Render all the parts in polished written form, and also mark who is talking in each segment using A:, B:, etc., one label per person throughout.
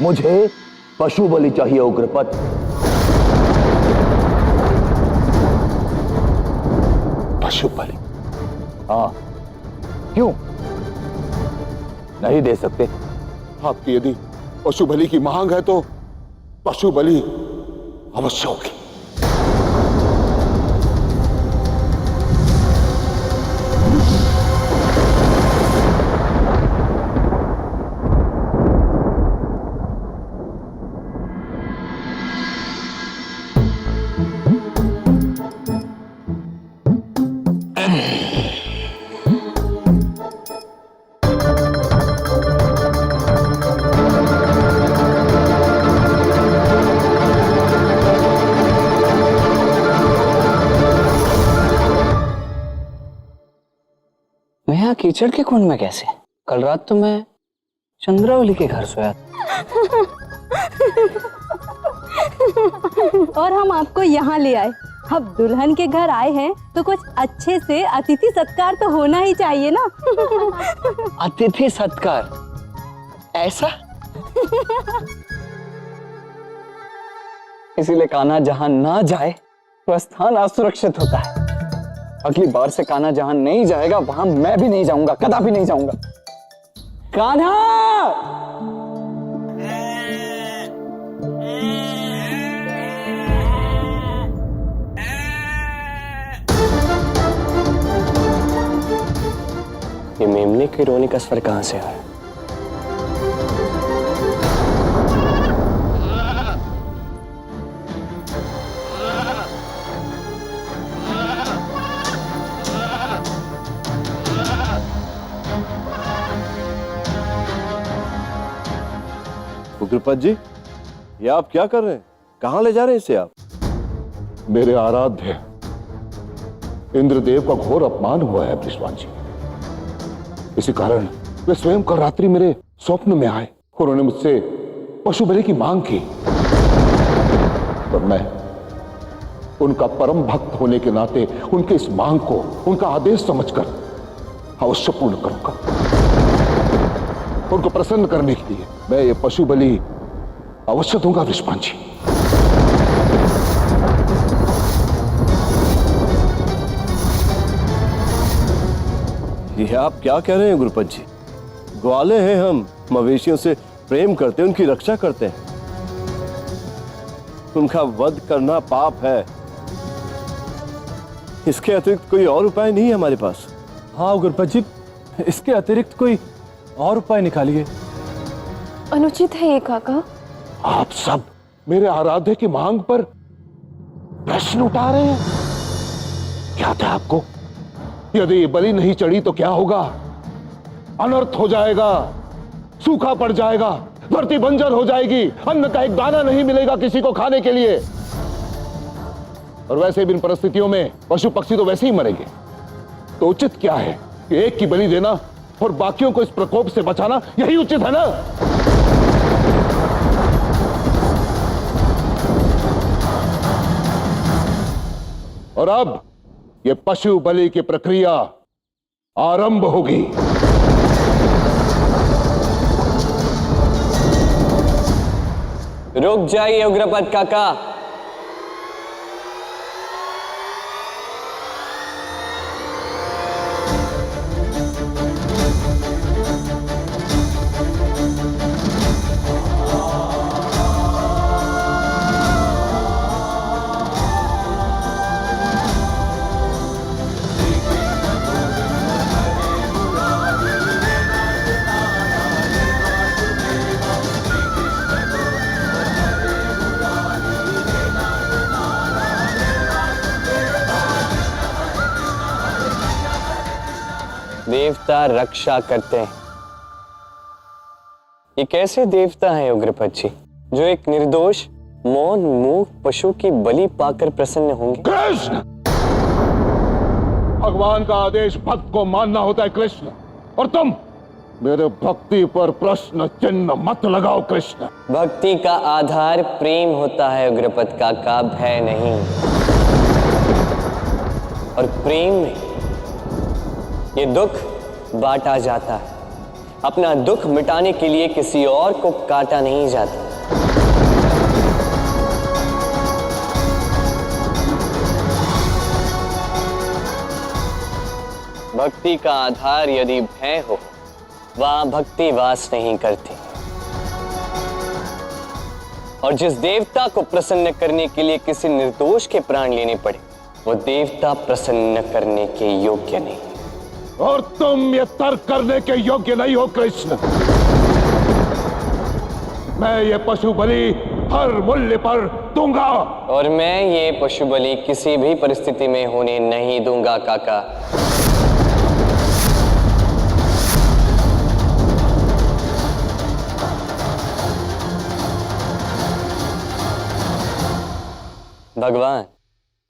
A: मुझे पशु बलि चाहिए उग्रपद।
B: पशु बलि?
A: हाँ, क्यों नहीं दे सकते?
B: आपकी यदि पशु बलि की मांग है तो पशु बलि अवश्य होगी।
C: मैं यहाँ कीचड़ के कुंड में कैसे? कल रात तो मैं चंद्रावली के घर सोया था।
D: और हम आपको यहाँ ले आए। अब दुल्हन के घर आए हैं तो कुछ अच्छे से अतिथि सत्कार तो होना ही चाहिए ना।
C: अतिथि सत्कार? ऐसा? इसीलिए कान्हा जहां ना जाए वह स्थान असुरक्षित होता है। अगली बार से कान्हा जहां नहीं जाएगा वहां मैं भी नहीं जाऊंगा, कदापि नहीं जाऊंगा। कान्हा! ये मेमने के रोने का स्वर कहां से आया?
E: उग्रपद जी, ये आप क्या कर रहे हैं? कहां ले जा रहे हैं इसे आप?
B: मेरे आराध्य इंद्रदेव का घोर अपमान हुआ है बृषभान जी। इसी कारण वे स्वयं कल रात्रि मेरे स्वप्न में आए और उन्होंने मुझसे पशु बलि की मांग की। और मैं उनका परम भक्त होने के नाते उनके इस मांग को उनका आदेश समझकर अवश्य पूर्ण करूंगा। उनको प्रसन्न करने के लिए मैं ये पशु बलि अवश्य दूंगा बृषभान जी।
E: ये आप क्या कह रहे हैं गुरुपद जी? ग्वाले हैं हम, मवेशियों से प्रेम करते हैं, उनकी रक्षा करते हैं। उनका वध करना पाप है। इसके अतिरिक्त कोई और उपाय नहीं है हमारे पास।
F: हाँ गुरुपद जी, इसके अतिरिक्त कोई और उपाय निकालिए।
G: अनुचित है ये काका।
B: आप सब मेरे आराध्य की मांग पर प्रश्न उठा रहे हैं। क्या था आपको? यदि ये बलि नहीं चढ़ी तो क्या होगा? अनर्थ हो जाएगा, सूखा पड़ जाएगा, धरती बंजर हो जाएगी, अन्न का एक दाना नहीं मिलेगा किसी को खाने के लिए। और वैसे भी इन परिस्थितियों में पशु पक्षी तो वैसे ही मरेंगे। तो उचित क्या है कि एक की बलि देना और बाकियों को इस प्रकोप से बचाना, यही उचित है ना? और अब ये पशु बलि की प्रक्रिया आरंभ होगी।
C: रुक जाइए उग्रपद काका। देवता रक्षा करते हैं। ये कैसे देवता हैं उग्रपद जी जो एक निर्दोष मौन मूक पशु की बलि पाकर प्रसन्न होंगे?
B: कृष्ण! भगवान का आदेश भक्त को मानना होता है कृष्ण। और तुम मेरे भक्ति पर प्रश्न चिन्ह मत लगाओ कृष्ण।
C: भक्ति का आधार प्रेम होता है उग्रपद काका, भय नहीं। और प्रेम में ये दुख बांटा जाता है। अपना दुख मिटाने के लिए किसी और को काटा नहीं जाता। भक्ति का आधार यदि भय हो, वहां भक्ति वास नहीं करती। और जिस देवता को प्रसन्न करने के लिए किसी निर्दोष के प्राण लेने पड़े, वो देवता प्रसन्न करने के योग्य नहीं।
B: और तुम ये तर्क करने के योग्य नहीं हो कृष्ण। मैं ये पशु बलि हर मूल्य पर दूंगा।
C: और मैं ये पशु बलि किसी भी परिस्थिति में होने नहीं दूंगा काका।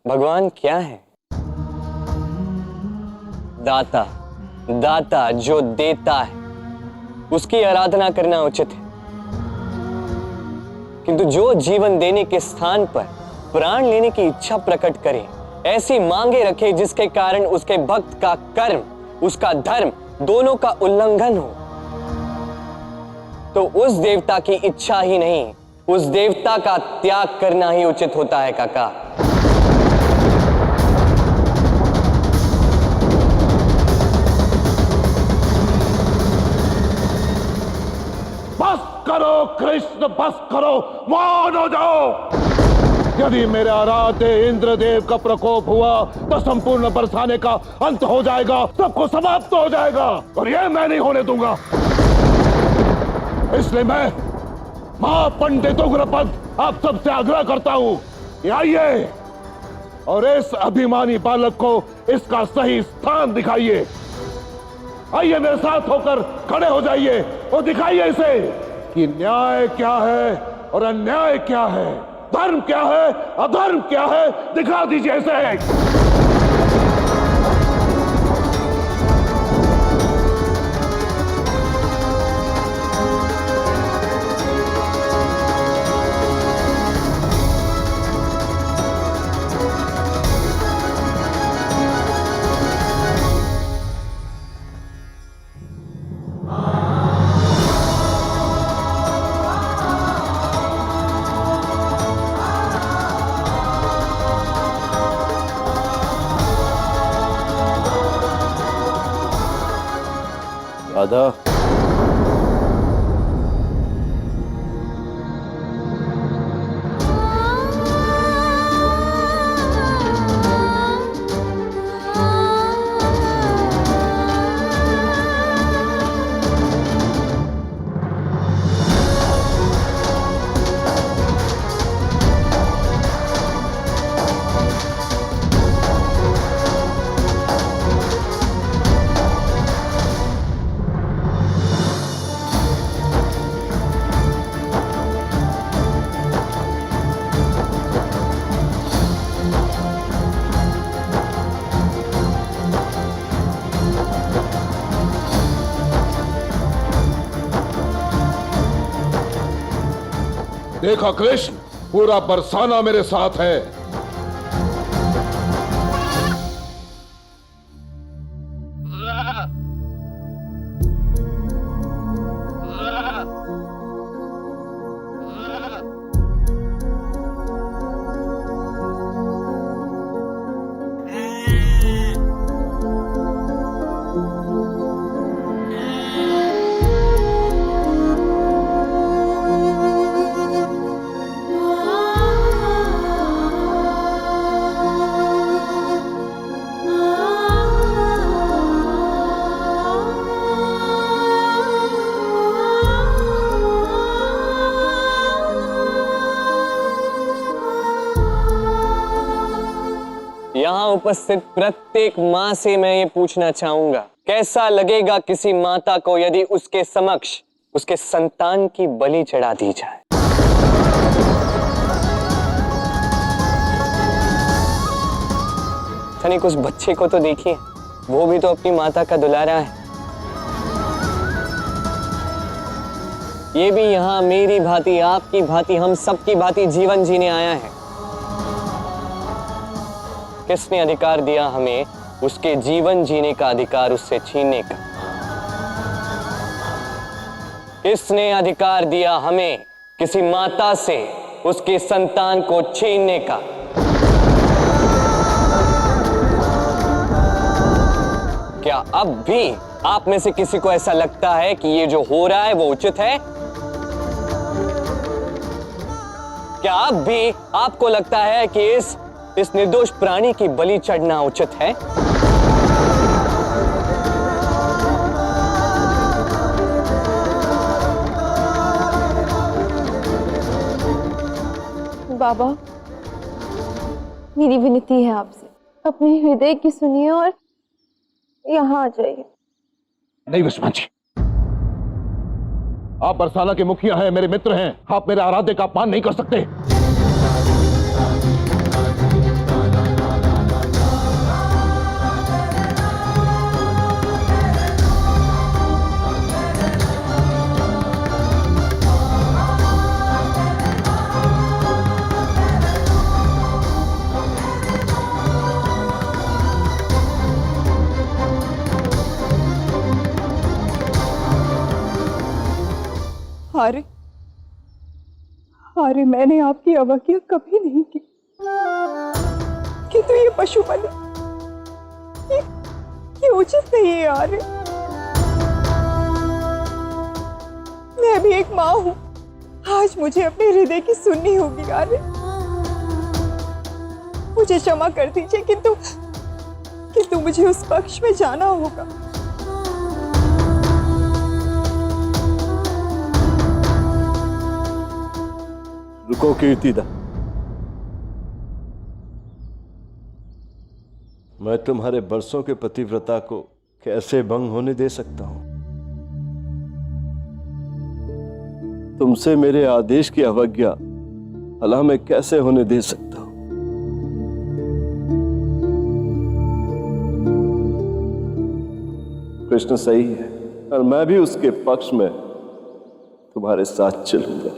C: भगवान क्या है? दाता, दाता जो देता है, उसकी आराधना करना उचित है। किंतु जो जीवन देने के स्थान पर प्राण लेने की इच्छा प्रकट करे, ऐसी मांगे रखे जिसके कारण उसके भक्त का कर्म, उसका धर्म दोनों का उल्लंघन हो, तो उस देवता की इच्छा ही नहीं, उस देवता का त्याग करना ही उचित होता है काका।
B: बस करो कृष्ण, बस करो, मौन हो जाओ। यदि मेरे आराध्य इंद्रदेव का प्रकोप हुआ तो संपूर्ण बरसाने का अंत हो जाएगा, सबको समाप्त हो जाएगा, और यह मैं नहीं होने दूंगा। इसलिए मैं महापंडित उग्रपद आप सबसे आग्रह करता हूं कि आइए और इस अभिमानी बालक को इसका सही स्थान दिखाइए। आइए मेरे साथ होकर खड़े हो जाइए और दिखाइए इसे कि न्याय क्या है और अन्याय क्या है, धर्म क्या है, अधर्म क्या है, दिखा दीजिए इसे।
E: राधा,
B: देखा कृष्ण, पूरा बरसाना मेरे साथ है।
C: यहाँ उपस्थित प्रत्येक माँ से मैं ये पूछना चाहूंगा, कैसा लगेगा किसी माता को यदि उसके समक्ष उसके संतान की बलि चढ़ा दी जाए? तनिक उस बच्चे को तो देखिए, वो भी तो अपनी माता का दुलारा है। ये भी यहाँ मेरी भांति, आपकी भांति, हम सबकी भांति जीवन जीने आया है। किसने अधिकार दिया हमें उसके जीवन जीने का अधिकार उससे छीनने का? इसने अधिकार दिया हमें किसी माता से उसके संतान को छीनने का। क्या अब भी आप में से किसी को ऐसा लगता है कि ये जो हो रहा है वो उचित है? क्या अब भी आपको लगता है कि इस निर्दोष प्राणी की बलि चढ़ना उचित है?
G: बाबा, मेरी विनती है आपसे, अपने हृदय की सुनिए और यहाँ आ जाइए।
B: नहीं विस्मान जी, आप बरसाना के मुखिया हैं, मेरे मित्र हैं, आप मेरे आराध्य का अपमान नहीं कर सकते।
H: अरे मैंने आपकी अवज्ञा कभी नहीं की, किंतु ये पशु बलि ये उचित नहीं है आर्य। मैं भी एक माँ हूँ, आज मुझे अपने हृदय की सुननी होगी आर्य। मुझे क्षमा कर दीजिए, किंतु मुझे उस पक्ष में जाना होगा।
E: रुको कीर्तिदा, मैं तुम्हारे बरसों के पतिव्रता को कैसे भंग होने दे सकता हूं? तुमसे मेरे आदेश की अवज्ञा भला मैं कैसे होने दे सकता हूं? कृष्ण सही है और मैं भी उसके पक्ष में तुम्हारे साथ चलूंगा।